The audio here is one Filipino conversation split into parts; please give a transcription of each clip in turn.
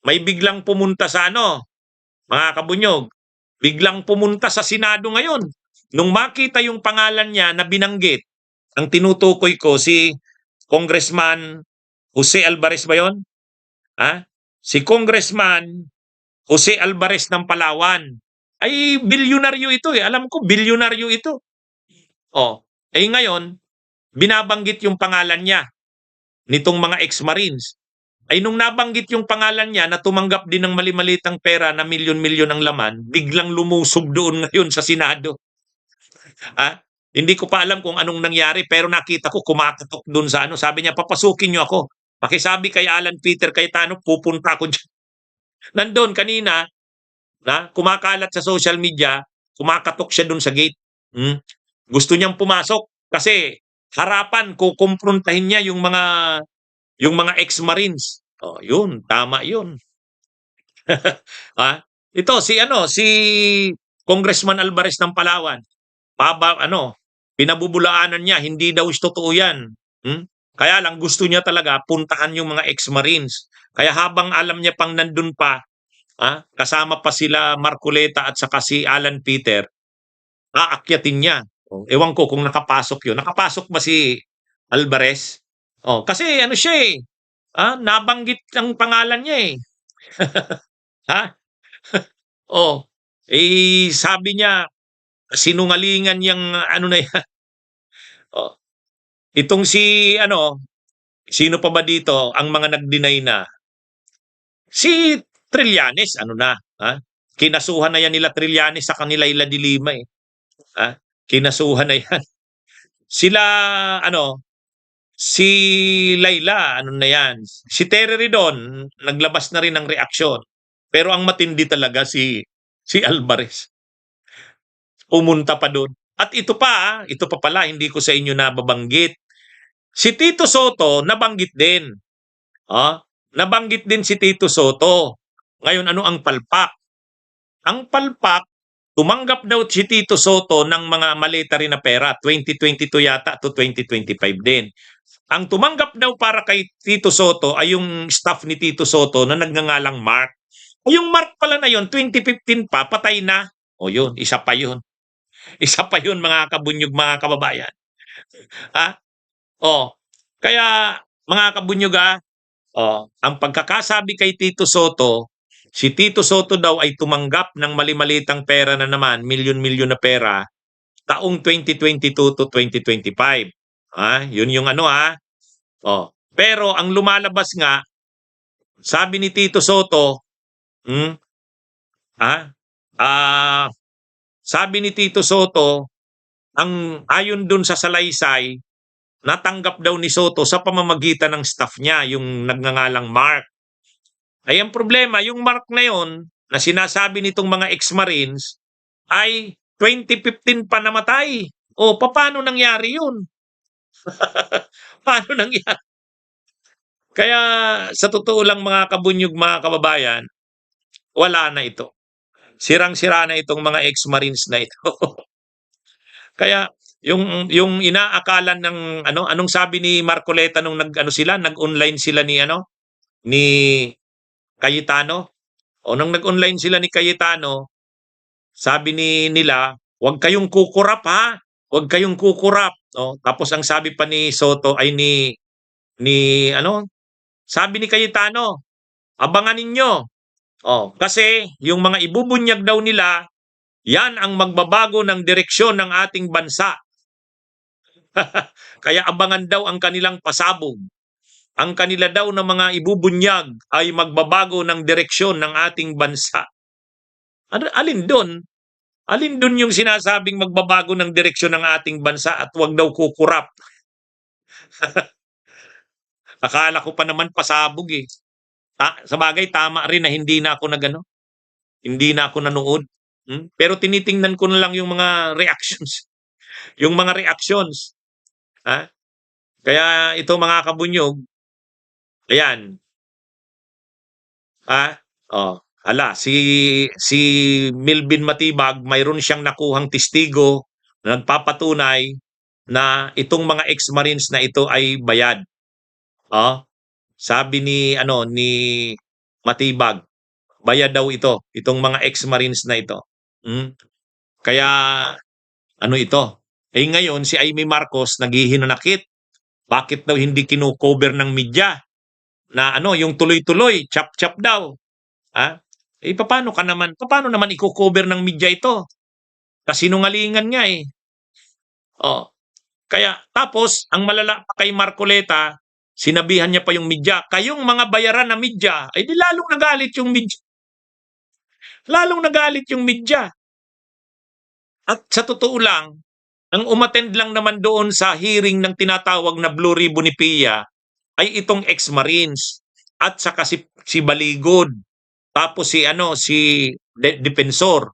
may biglang pumunta sa ano, mga kabunyog, biglang pumunta sa Senado ngayon. Nung makita yung pangalan niya na binanggit, ang tinutukoy ko si Congressman Jose Alvarez ba yun? Ha? Si Congressman Jose Alvarez ng Palawan. Ay, bilyonaryo ito eh. Alam ko, bilyonaryo ito. Oh, eh ngayon, binabanggit yung pangalan niya nitong mga ex-Marines. Ay nung nabanggit yung pangalan niya na tumanggap din ng mali-malitang pera na milyon-milyon ang laman, biglang lumusob doon ngayon sa Senado. Ha? Hindi ko pa alam kung anong nangyari pero nakita ko kumakatok doon sa ano. Sabi niya, papasukin niyo ako. Pakisabi kay Alan Peter Cayetano, pupunta ako dyan. Nandun kanina, na kumakalat sa social media, kumakatok siya doon sa gate. Gusto niyang pumasok kasi harapan kukumprontahin niya yung mga ex-Marines. Oh, yun, tama yun. Ha? Ito si Congressman Alvarez ng Palawan. Pinabubulaanan niya, hindi daw totoo 'yan. Kaya lang gusto niya talaga puntahan yung mga ex-Marines. Kaya habang alam niya pang nandun pa, kasama pa sila Marcoleta at saka si Alan Peter, aakyatin niya. Oh, ewan ko kung nakapasok yun. Nakapasok ba si Alvarez? Oh, kasi ano siya eh. Nabanggit ang pangalan niya eh. Ha? Oh, sabi niya, sinungalingan yung ano na yan. Oh, itong sino pa ba dito ang mga nag-deny na? Si Trillanes, ano na, kinasuhan na yan nila Trillanes sa kanila ila Dilima eh. Kinasuhan na yan. Sila, si Laila, ano na yan. Si Terry Ridon, naglabas na rin ng reaksyon. Pero ang matindi talaga si Alvarez. Pumunta pa doon. At ito pa pala, hindi ko sa inyo nababanggit. Si Tito Soto, nabanggit din. Nabanggit din si Tito Soto. Ngayon, ano ang palpak? Ang palpak, tumanggap daw si Tito Soto ng mga malita rin na pera, 2022 yata to 2025 din. Ang tumanggap daw para kay Tito Soto ay yung staff ni Tito Soto na nagngangalang Mark. Yung Mark pala na yun, 2015 pa, patay na. O yun, isa pa yun. Isa pa yun mga kabunyog, mga kababayan. Kaya mga kabunyog ang pagkakasabi kay Tito Soto, si Tito Soto daw ay tumanggap ng mali-malitang pera na naman, milyon-milyon na pera, taong 2022 to 2025. Yun yung Pero ang lumalabas nga, sabi ni Tito Soto, sabi ni Tito Soto, ayon dun sa salaysay, natanggap daw ni Soto sa pamamagitan ng staff niya, yung nagngangalang Mark. Ay ang problema, yung Mark na yon na sinasabi nitong mga ex-Marines ay 2015 pa namatay. O, paano nangyari yun? Paano nangyari? Kaya sa totoo lang mga kabunyog, mga kababayan, wala na ito. Sirang-sira na itong mga ex-Marines na ito. Kaya yung inaakalan ng anong sabi ni Marcoleta nung nag-online sila ni Cayetano. O nung nag-online sila ni Cayetano, sabi nila, "Huwag kayong kukurap ha. Huwag kayong kukurap." Tapos ang sabi pa ni Soto ay sabi ni Cayetano, "Abangan ninyo. Kasi yung mga ibubunyag daw nila, yan ang magbabago ng direksyon ng ating bansa." Kaya abangan daw ang kanilang pasabog. Ang kanila daw na mga ibubunyag ay magbabago ng direksyon ng ating bansa. Alin doon? Alin doon yung sinasabing magbabago ng direksyon ng ating bansa at wag daw kukurap? Akala ko pa naman pasabog eh. Sa bagay, tama rin na hindi na ako hindi na ako nanood. Pero tinitingnan ko na lang yung mga reactions. Yung mga reactions. Kaya ito mga kabunyog, ayan. Si Milvin Matibag, mayroon siyang nakuhang testigo na nagpapatunay na itong mga ex-Marines na ito ay bayad. Sabi ni matibag. Bayad daw itong mga ex-Marines na ito. Kaya ano ito? Ngayon si Amy Marcos naghihinanakit. Bakit daw hindi kino-cover ng media? Na yung tuloy-tuloy, chap-chap daw. Paano naman i-cover ng media ito? Kasinungalingan nga eh. Kaya tapos ang malala pa kay Marcoleta, sinabihan niya pa yung media, kayong mga bayaran na media, di lalong nagalit yung media. Lalong nagalit yung media. At sa totoo lang, ang umattend lang naman doon sa hearing ng tinatawag na Blue Ribbon ni Pia ay itong ex-Marines at saka si Baligod. Tapos si Defensor.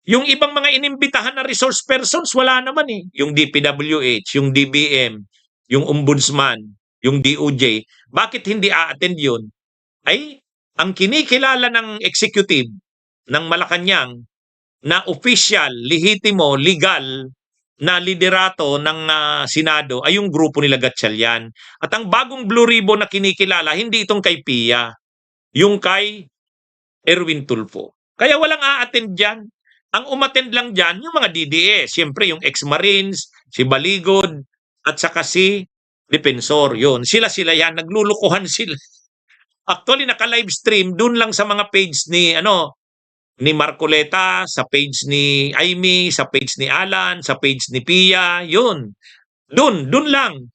Yung ibang mga inimbitahan na resource persons, wala naman eh. Yung DPWH, yung DBM, yung Ombudsman, yung DOJ. Bakit hindi a-attend yun? Ay, ang kinikilala ng executive ng Malacanang na official, lehitimo, legal na liderato ng Senado ay yung grupo nila Gatchalian. At ang bagong Blue Ribbon na kinikilala, hindi itong kay Pia, yung kay Erwin Tulfo. Kaya walang a-attend dyan. Ang umattend lang dyan, yung mga DDS. Siyempre, yung ex-Marines, si Baligod, at saka si Defensor. Yun, sila yan. Naglulukuhan sila. Actually, naka-livestream dun lang sa mga page ni Marcoleta, sa page ni Amy, sa page ni Alan, sa page ni Pia. Yun. Dun lang.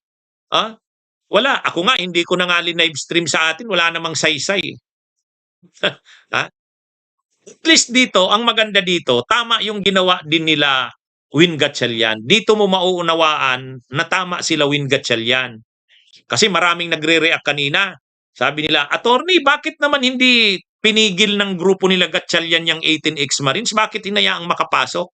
Wala. Ako nga, hindi ko na nga livestream sa atin. Wala namang saysay. At least dito, ang maganda dito, tama yung ginawa din nila Win Gatchalian. Dito mo mauunawaan na tama sila Win Gatchalian. Kasi maraming nagre-react kanina. Sabi nila, attorney, bakit naman hindi pinigil ng grupo nila Gatchalian yung 18 ex-Marines? Bakit hinayaang makapasok?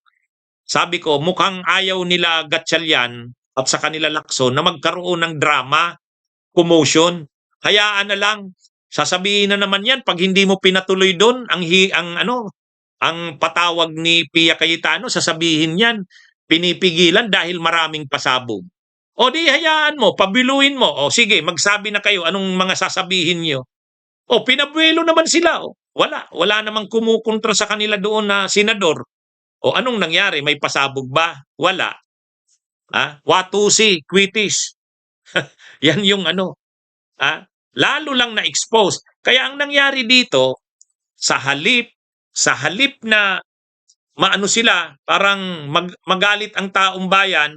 Sabi ko, mukhang ayaw nila Gatchalian at sa kanila Lacson na magkaroon ng drama, commotion. Hayaan na lang. Sasabihin na naman yan pag hindi mo pinatuloy doon ang patawag ni Pia Cayetano, sasabihin yan pinipigilan dahil maraming pasabog. O di hayaan mo, pabiluin mo. O sige, magsabi na kayo anong mga sasabihin niyo. O pinabuelo naman sila. O, wala namang kumukontra sa kanila doon na senador. O anong nangyari? May pasabog ba? Wala. Watusi, kwitis. Yan yung lalo lang na-expose. Kaya ang nangyari dito, sa halip na sila, parang magalit ang taong bayan,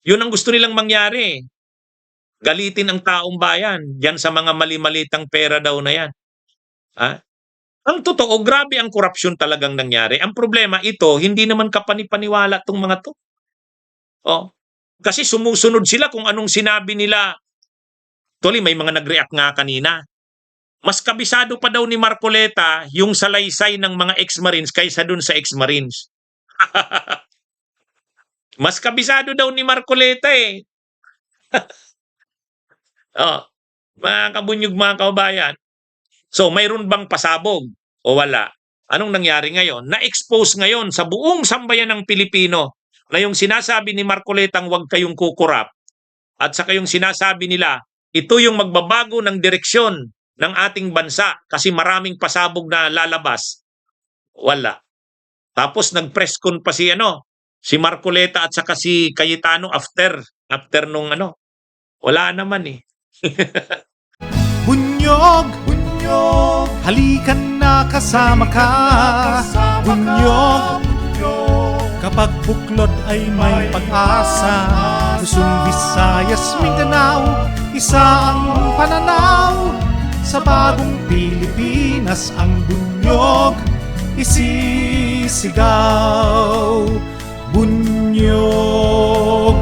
yun ang gusto nilang mangyari. Galitin ang taong bayan, yan sa mga mali-malitang pera daw na yan. Ang totoo, grabe ang korupsyon talagang nangyari. Ang problema, ito, hindi naman kapanipaniwala itong mga to. Kasi sumusunod sila kung anong sinabi nila. Actually, may mga nag-react nga kanina. Mas kabisado pa daw ni Marcoleta yung salaysay ng mga ex-Marines kaysa dun sa ex-Marines. Mas kabisado daw ni Marcoleta eh. Mga kabunyog, mga kababayan. So, mayroon bang pasabog o wala? Anong nangyari ngayon? Na-expose ngayon sa buong sambayan ng Pilipino na yung sinasabi ni Marcoletang huwag kayong kukurap at saka yung sinasabi nila ito yung magbabago ng direksyon ng ating bansa kasi maraming pasabog na lalabas. Wala. Tapos nag-press con pa si Marcoleta at saka si Cayetano after nung wala naman eh. Bunyog, halikan na kasama ka. Bunyog, kapag buklod ay may pag-asa. Luzon, Visayas, Mindanao, isa ang pananaw. Sa bagong Pilipinas ang bunyog isisigaw. Bunyog,